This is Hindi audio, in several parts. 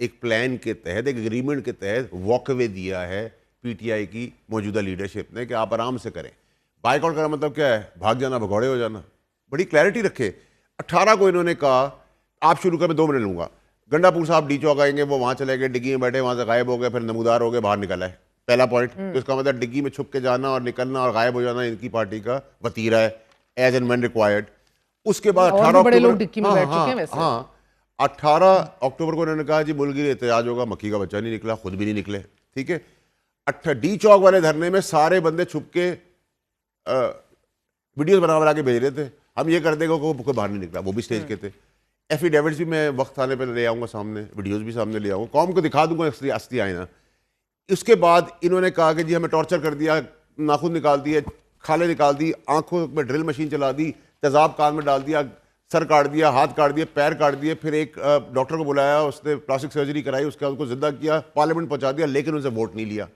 एक प्लान के तहत, एक एग्रीमेंट के तहत वॉकअवे दिया है पीटीआई की मौजूदा लीडरशिप ने कि आप आराम से करें। बाइकआउट करना मतलब क्या है? भाग जाना, भगौड़े हो जाना। बड़ी क्लैरिटी रखे। 18 को इन्होंने कहा आप शुरू कर, मैं 2 मिनट लूंगा। गंडापुर साहब डी चौक आएंगे, वो वहां चले गए, डिग्गी में बैठे, वहां से गायब हो गए, फिर नमूदार हो गए, बाहर निकला है। पहला पॉइंट। तो इसका मतलब डिग्गी में छुप के जाना और निकलना और गायब हो जाना इनकी पार्टी का वतीरा है, एज एंड व्हेन रिक्वायर्ड। उसके बाद 18 बड़े लोग डिग्गी में बैठ चुके हैं वैसे। हाँ, 18 अक्टूबर को उन्होंने कहा जी मुल्की एहतजाज होगा, मक्खी का बच्चा नहीं निकला, खुद भी नहीं निकले। ठीक है, डी चौक वाले धरने में सारे बंदे छुप के वीडियोस बना के भेज रहे थे, हम ये कर देंगे, कोई बाहर नहीं निकला, वो भी स्टेज के थे। एफिडेविट्स भी मैं वक्त आने पर ले आऊँगा सामने, वीडियोस भी सामने ले आऊँगा, कौम को दिखा दूंगा असली आईना। उसके बाद इन्होंने कहा कि जी हमें टॉर्चर कर दिया, नाखून निकाल दिए, खाले निकाल दी, आंखों में ड्रिल मशीन चला दी, तेजाब कान में डाल दिया, सर काट दिया, हाथ काट दिए, पैर काट दिए, फिर एक डॉक्टर को बुलाया, उसने प्लास्टिक सर्जरी कराई, उसके बाद उसको जिंदा किया, पार्लियामेंट पहुंचा दिया, लेकिन उनसे वोट नहीं लिया।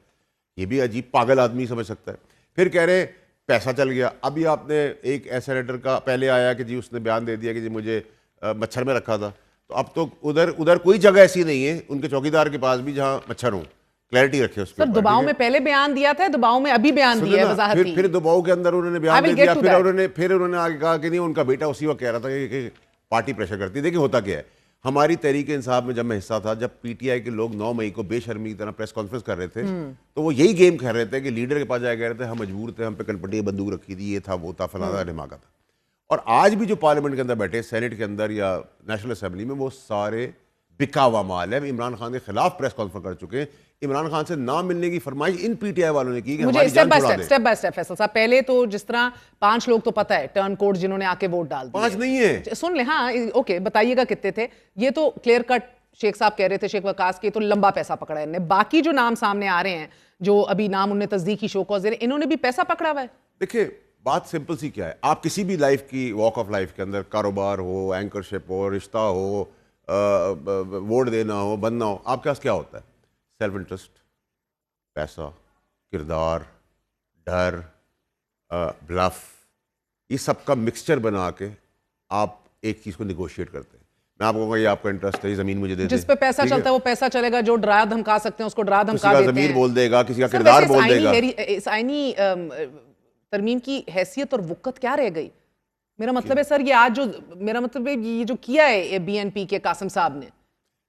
ये भी अजीब, पागल आदमी समझ सकता है। फिर कह रहे पैसा चल गया। अभी आपने एक सेनेटर का पहले आया कि जी उसने बयान दे दिया कि जी मुझे मच्छर में रखा था। तो अब तो उधर कोई जगह ऐसी नहीं है उनके चौकीदार के पास भी जहाँ मच्छर हो। क्लैरिटी रखे उसके सर, दुबाव में पहले बयान दिया था, दुबाव में अभी बयान दिया है, वजाहत की। फिर दुबाव के अंदर उन्होंने बयान दे दिया, फिर उन्होंने आगे कहा कि नहीं उनका बेटा उसी वक्त कह रहा था कि पार्टी प्रेशर करती है। देखिए होता क्या है, हमारी तहरीक इंसाफ में जब मैं हिस्सा था, जब पीटीआई के लोग 9 मई को बेशर्मी की तरह प्रेस कॉन्फ्रेंस कर रहे थे, तो वो यही गेम खेल रहे थे कि लीडर के पास जाए कह रहे थे हम मजबूर थे, हम पे कनपटी बंदूक रखी थी, ये था वो था, फलाना ढिमाका था। और आज भी जो पार्लियामेंट के अंदर बैठे, सेनेट के अंदर या नेशनल असेंबली में, वो सारे बिका हुआ माल है। इमरान खान के खिलाफ प्रेस कॉन्फ्रेंस कर चुके हैं। इमरान खान से ना मिलने की फरमाइश इन पीटीआई वालों ने की कि मुझे स्टेप बाय स्टेप फैसल साहब, पहले तो जिस तरह 5 लोग तो पता है टर्न कोड जिन्होंने आके वोट डाल दिए। 5 नहीं है, सुन ले, हाँ ओके, बताइएगा कितने थे। ये तो क्लियर कट शेख साहब कह रहे थे, शेख वकास के तो लंबा पैसा पकड़ा है इन्होंने। बाकी जो नाम सामने आ रहे हैं, जो अभी नाम उन्हें तस्दीकी शो कॉज दे रहे, इन्होंने भी पैसा पकड़ा हुआ है। देखिए बात सिंपल सी क्या है, आप किसी भी लाइफ की वॉक ऑफ लाइफ के अंदर, कारोबार हो, एंकरशिप हो, रिश्ता हो, वोट देना हो, बनना हो, आपके पास क्या होता है? सेल्फ इंटरेस्ट, पैसा, किरदार, डर, ब्लफ, ये सब का मिक्सचर बना के आप एक चीज़ को निगोशिएट करते हैं। मैं आपको कहूँगा ये आपका इंटरेस्ट है, ये ज़मीन मुझे दे दे। जिस पे पैसा चलता है वो पैसा चलेगा, जो डरा धमका सकते हैं उसको डरा धमका देते हैं। ज़मीन बोल देगा, किसी का किरदार बोल देगा। इस आईनी तरमीम की हैसियत और वक़्त क्या रह गई? मेरा मतलब है सर, ये आज जो, मेरा मतलब है ये जो किया है बीएनपी के कासिम साहब ने,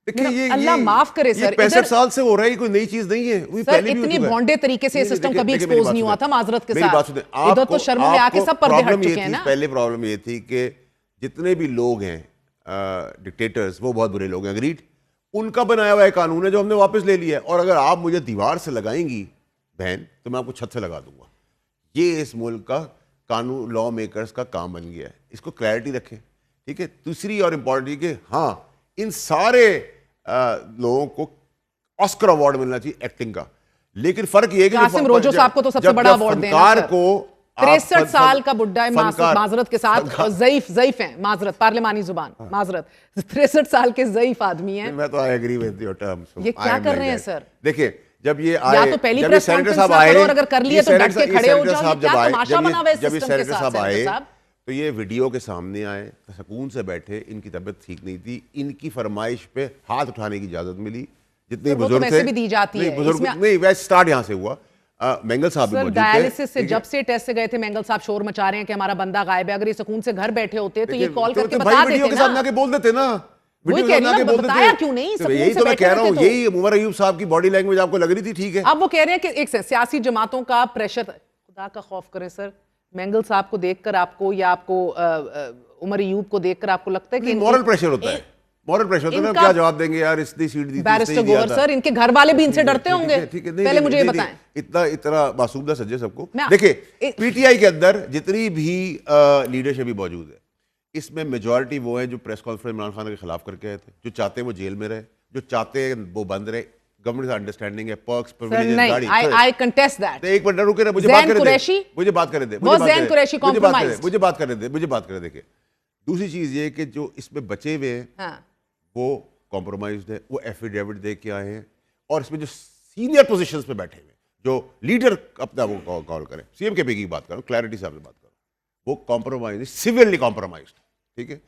देखिए ये अल्लाह माफ करे सर, 65 साल से हो रहा है, कोई नई चीज नहीं है। सर इतनी भोंडे तरीके से सिस्टम कभी एक्सपोज नहीं हुआ था माजरत के साथ। इधर तो शर्म में आके सब पर्दे हट चुके हैं ना। पहले प्रॉब्लम ये थी कि जितने भी लोग हैं डिक्टेटर्स, वो बहुत बुरे लोग हैं, अग्रीड, उनका बनाया हुआ कानून है जो हमने वापस ले लिया है। और अगर आप मुझे दीवार से लगाएंगी बहन, तो मैं आपको छत से लगा दूंगा। ये इस मुल्क का कानून, लॉ मेकर्स का काम बन गया है। इसको क्लैरिटी रखें, ठीक है। दूसरी और इम्पॉर्टेंट कि हाँ, इन सारे लोगों को ऑस्कर अवार्ड मिलना चाहिए एक्टिंग का, लेकिन फर्क ये है कि कासिम रोजो साहब को तो सबसे बड़ा अवार्ड देना है। को 63 साल का बुड्ढा है, माजरत के साथ ज़ईफ हैं, माजरत पार्लिमानी जुबान, माजरत 63 साल के ज़ईफ आदमी हैं। मैं तो I agree with your terms. ये क्या कर रहे हैं सर? देखिए जब ये आए, या तो पहली प्रेस कॉन्फ्रेंस ना करो, और अगर कर लिए तो डट के खड़े हो जाओ। क्या तमाशा बना हुआ है सिस्टम के साथ सेनेटर साहब? तो ये वीडियो के सामने आए, सुकून से बैठे, इनकी तबीयत ठीक नहीं थी, इनकी फरमाइश पे हाथ उठाने की इजाजत मिली। जितने बुजुर्ग थे, भी दी जाती है नहीं, वैसे स्टार्ट यहाँ से हुआ। मेंगल साहब भी मौजूद थे। डायलिसिस से जब से टेस्ट से गए थे, मेंगल साहब शोर मचा रहे हैं कि हमारा बंदा गायब है। अगर ये सुकून से घर बैठे होते तो ये कॉल करके बता देते ना, बोल देते ना, बताया क्यों नहीं? यही तो मैं कह रहा हूँ, यही उमर अयूब साहब की बॉडी लैंग्वेज आपको लग रही थी, ठीक है। अब वो कह रहे हैं कि एक सियासी जमातों का प्रेशर, खुदा का खौफ करें सर, मेंगल साहब को देखकर आपको, या आपको उमर अयूब को देखकर आपको लगता है कि मॉरल प्रेशर होता है? मॉरल प्रेशर होता है ना, क्या जवाब देंगे यार, इसने सीट दी थी। बैरिस्टर गोवर सर, इनके घर वाले भी इनसे डरते होंगे, पहले मुझे ये बताएं। इतना मासूम सज्जे सबको। देखिए पीटीआई के अंदर जितनी भी लीडरशिप मौजूद है, इसमें मेजॉरिटी वो है जो प्रेस कॉन्फ्रेंस इमरान खान के खिलाफ करके आए थे, जो चाहते हैं वो जेल में रहे, जो चाहते हैं वो बंद रहे। गवर्नमेंट से अंडरस्टैंडिंग है, पर्क्स, प्रिविलेजेस, गाड़ी। आई कंटेस्ट दैट। एक मिनट रुके ना, मुझे बात करने दे, मुझे बात करने दे, मुझे बात करने दे। दूसरी चीज ये कि जो इसमें बचे हुए हैं वो कॉम्प्रोमाइज्ड है, वो एफिडेविट दे के आए हैं, और इसमें जो सीनियर पोजीशंस पे बैठे हुए, जो लीडर अपना वो कॉल करें, सीएम के की बात करो, क्लैरिटी से आपसे बात करो, वो कॉम्प्रोमाइज, सिवियरली कॉम्प्रोमाइज्ड, ठीक है।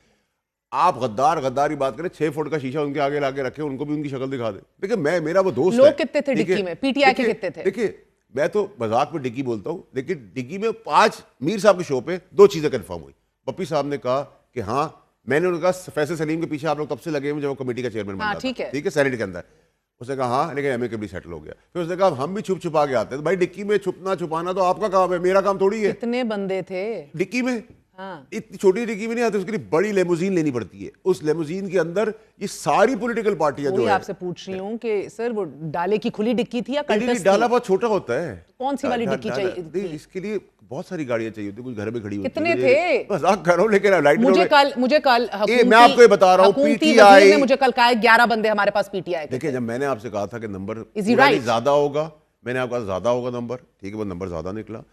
आप गद्दार गद्दार की बात करें, 6 फुट का शीशा उनके आगे लाके रखे, उनको भी उनकी शक्ल दिखा दे। देखिए मेरा वो दोस्त लोग है। कितने थे डिक्की में? पीटीआई के कितने थे? देखिए मैं तो मजाक में डिक्की बोलता हूँ, लेकिन डिक्की में 5 मीर साहब के शो पे 2 चीजें कंफर्म हुई। पप्पी साहब ने कहा कि हाँ, मैंने उनका फैसल सलीम के पीछे आप लोग तब से लगे हुए जब वो कमेटी का चेयरमैन बना था, ठीक है, सेनेट के अंदर। उसने कहा हाँ, लेकिन एमिकेबली सेटल हो गया। फिर उसने कहा हम भी छुप छुपा के आते हैं। तो भाई डिक्की में छुपना छुपाना तो आपका काम है, मेरा काम थोड़ी है। कितने बंदे थे डिक्की में? हाँ। इतनी छोटी डिक्की में नहीं आती, उसके लिए बड़ी लेमोजीन लेनी पड़ती है। उस लेमोजीन के अंदर ये सारी पॉलिटिकल पार्टियां जो है। आपसे पूछ रही हूँ कि सर वो डाले की खुली डिक्की थी या कल्टस डाला बहुत छोटा होता है। कौन सी वाली डिक्की चाहिए? इसके लिए बहुत सारी गाड़ियां चाहिए होती, कुछ घर में खड़ी होती। कितने थे? मजाक कर रहा हूं, लेकिन लाइट मुझे कल मैं आपको ये बता रहा हूँ, पीटीआई ने मुझे कल कहा 11 बंदे हमारे पास पीटीआई के। देखिए जब मैंने आपसे कहा था कि नंबर right? ज्यादा होगा, मैंने आपका ज्यादा होगा नंबर, ठीक है, वो नंबर ज्यादा निकला।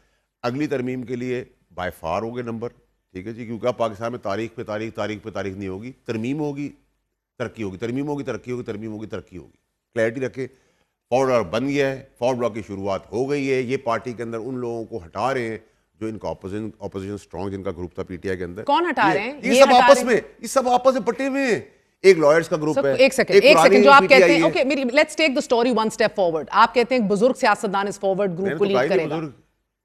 अगली तरमीम के लिए बाय फार हो गए नंबर, ठीक है जी, क्योंकि अब पाकिस्तान में तारीख पे तारीख नहीं होगी, तरमीम होगी तरक्की होगी, तरमीम होगी तरक्की होगी, तरमीम होगी तरक्की होगी। क्लैरिटी रखे। फॉरवर्ड ब्लॉक बन गया है, फॉरवर्ड ब्लॉक की शुरुआत हो गई है। ये पार्टी के अंदर उन लोगों को हटा रहे हैं जो इनका ऑपोजिशन स्ट्रॉन्ग जिनका ग्रुप था पीटीआई के अंदर। कौन हटा रहे हैं? ये सब आपस में पटे हुए हैं। एक लॉयर्स का ग्रुप है। एक सेकंड जो आप कहते हैं, ओके मेरी let's take the story one step forward. आप कहते हैं बुजुर्ग सियासतदान इस फॉरवर्ड ग्रुप को लीड करेगा।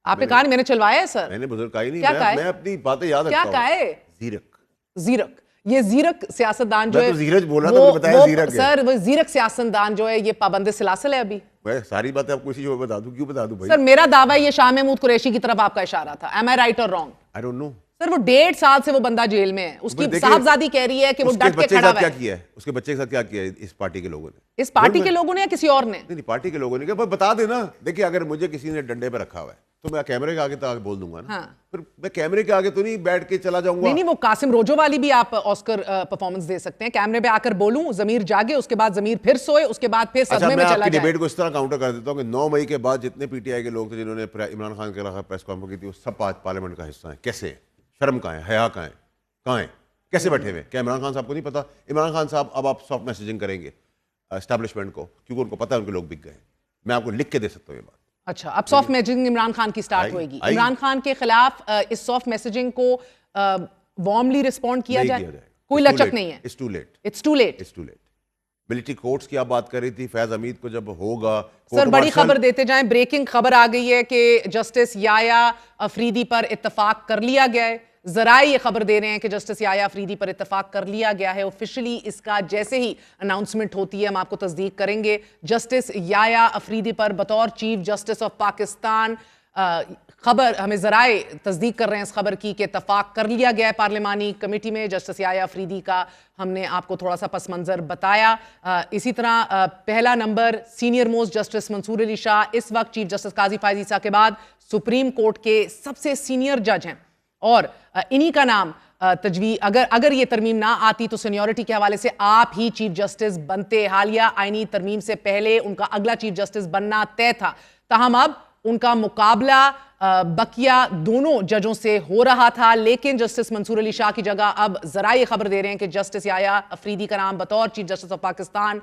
आपने कहा मैंने चलवाया है सर। मैंने बुजुर्ग कहा ही नहीं, मैं अपनी बातें याद रखता हूं। क्या कहा है? जीरक। ये जीरक सियासतदान जो है, जीरक बोला तो बताया जीरक है। सर वो जीरक सियासतदान जो है ये पाबंद सिलासिल है अभी। मैं सारी बातें आपको इसी शो में बता दूं, क्यों बता दूं भाई? सर मेरा दावा है ये शाह महमूद कुरैशी की तरफ आपका इशारा था। एम आई राइट और wrong? I don't know sir. वो 1.5 साल से वो बंदा जेल में है, उसकी साहबजादी कह रही है कि वो डट के खड़ा है। क्या किया है उसके बच्चे के साथ? क्या किया है इस पार्टी के लोगों ने? इस पार्टी के लोगों ने या किसी और ने? नहीं, पार्टी के लोगों ने। क्या बता देना। देखिए अगर मुझे किसी ने डंडे पे रखा हुआ है तो मैं कैमरे के आगे तो आगे बोल दूंगा ना। हाँ। फिर मैं कैमरे के आगे तो नहीं बैठ के चला जाऊंगा। नहीं, वो कासिम रोजो वाली भी आप ऑस्कर परफॉर्मेंस दे सकते हैं। कैमरे पे आकर बोलूं, जमीर जागे, उसके बाद जमीर फिर सोए, उसके बाद फिर सदमे में चला जाए। डिबेट को इस तरह काउंटर कर देता हूं कि 9 मई के बाद जितने पीटीआई के लोग थे जिन्होंने इमरान खान के खिलाफ प्रेस कॉन्फ्रेंस की थी, वो सब पार्लियामेंट का हिस्सा है। कैसे? शर्म कहाँ है, हया कहाँ है, कैसे बैठे हुए? क्या इमरान खान साहब को नहीं पता? इमरान खान साहब अब आप सॉफ्ट मैसेजिंग करेंगे एस्टैब्लिशमेंट को, क्योंकि उनको पता है उनके लोग बिक गए। मैं आपको लिख के दे सकता हूँ ये बात। अच्छा, अब सॉफ्ट मैसेजिंग इमरान खान की स्टार्ट होगी। इमरान खान के खिलाफ इस सॉफ्ट मैसेजिंग को वार्मली रिस्पॉन्ड किया जाए? कोई लचक नहीं है। It's too late. It's too late. Military courts की आप बात कर रही थी, फैज हमीद को जब होगा। सर बड़ी खबर देते जाएं, ब्रेकिंग खबर आ गई है कि जस्टिस याया अफरीदी पर इत्तेफाक कर लिया गया है। जराए ये खबर दे रहे हैं कि जस्टिस याया अफरीदी पर इत्तेफाक कर लिया गया है। ऑफिशियली इसका जैसे ही अनाउंसमेंट होती है हम आपको तस्दीक करेंगे। जस्टिस याया अफरीदी पर बतौर चीफ जस्टिस ऑफ पाकिस्तान खबर हमें जराए तस्दीक कर रहे हैं इस खबर की कि इत्तेफाक कर लिया गया है पार्लिमानी कमेटी में। जस्टिस याया अफरीदी का हमने आपको थोड़ा सा पस मंजर बताया। इसी तरह पहला number senior most justice Mansoor Ali Shah, इस वक्त चीफ जस्टिस काजी फायज ईसा के बाद सुप्रीम कोर्ट के सबसे सीनियर जज हैं और इन्हीं का नाम अगर ये तरमीम ना आती तो सीनियरिटी के हवाले से आप ही चीफ जस्टिस बनते। हालिया आईनी तरमीम से पहले उनका अगला चीफ जस्टिस बनना तय था, ताहम अब उनका मुकाबला बकिया दोनों जजों से हो रहा था। लेकिन जस्टिस मंसूर अली शाह की जगह अब जरा ये खबर दे रहे हैं कि जस्टिस याया अफरीदी का नाम बतौर चीफ जस्टिस ऑफ पाकिस्तान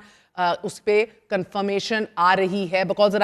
उस पर कंफर्मेशन आ रही है। बिकॉज